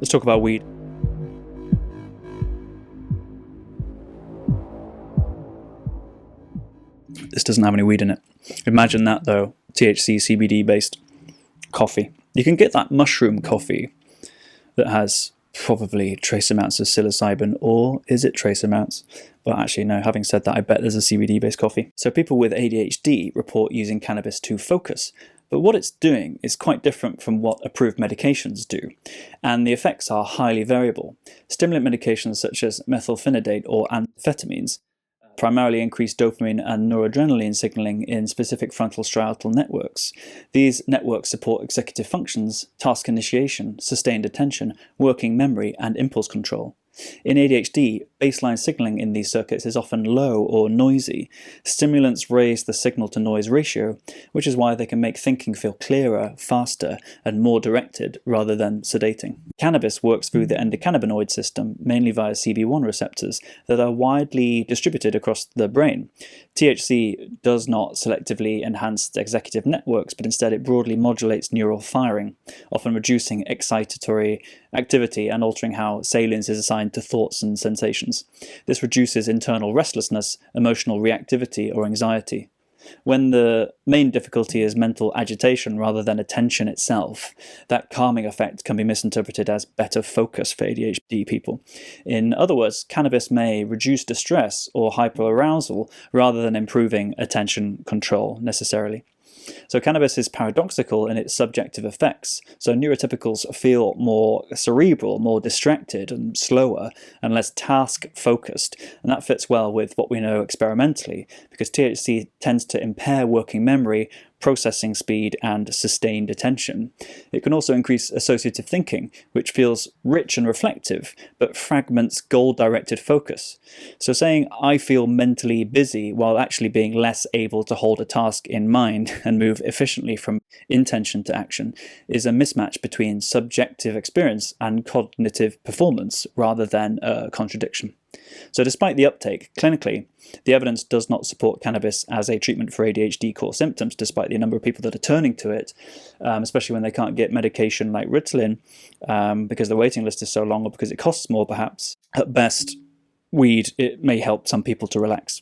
Let's talk about weed. This doesn't have any weed in it. Imagine that though, THC, CBD based coffee. You can get that mushroom coffee that has probably trace amounts of psilocybin, or is it trace amounts? But actually no, having said that, I bet there's a CBD based coffee. So people with ADHD report using cannabis to focus. But what it's doing is quite different from what approved medications do, and the effects are highly variable. Stimulant medications such as methylphenidate or amphetamines primarily increase dopamine and noradrenaline signaling in specific frontal striatal networks. These networks support executive functions, task initiation, sustained attention, working memory, and impulse control. In ADHD, baseline signaling in these circuits is often low or noisy. Stimulants raise the signal-to-noise ratio, which is why they can make thinking feel clearer, faster, and more directed rather than sedating. Cannabis works through the endocannabinoid system, mainly via CB1 receptors that are widely distributed across the brain. THC does not selectively enhance the executive networks, but instead it broadly modulates neural firing, often reducing excitatory activity and altering how salience is assigned to thoughts and sensations. This reduces internal restlessness, emotional reactivity, or anxiety. When the main difficulty is mental agitation rather than attention itself, that calming effect can be misinterpreted as better focus for ADHD people. In other words, cannabis may reduce distress or hyperarousal rather than improving attention control necessarily. So cannabis is paradoxical in its subjective effects. So neurotypicals feel more cerebral, more distracted and slower and less task-focused. And that fits well with what we know experimentally, because THC tends to impair working memory, processing speed, and sustained attention. It can also increase associative thinking, which feels rich and reflective, but fragments goal-directed focus. So saying, I feel mentally busy, while actually being less able to hold a task in mind and move efficiently from intention to action, is a mismatch between subjective experience and cognitive performance, rather than a contradiction. So despite the uptake, clinically, the evidence does not support cannabis as a treatment for ADHD core symptoms, despite the number of people that are turning to it, especially when they can't get medication like Ritalin, because the waiting list is so long or because it costs more perhaps. At best, weed, it may help some people to relax.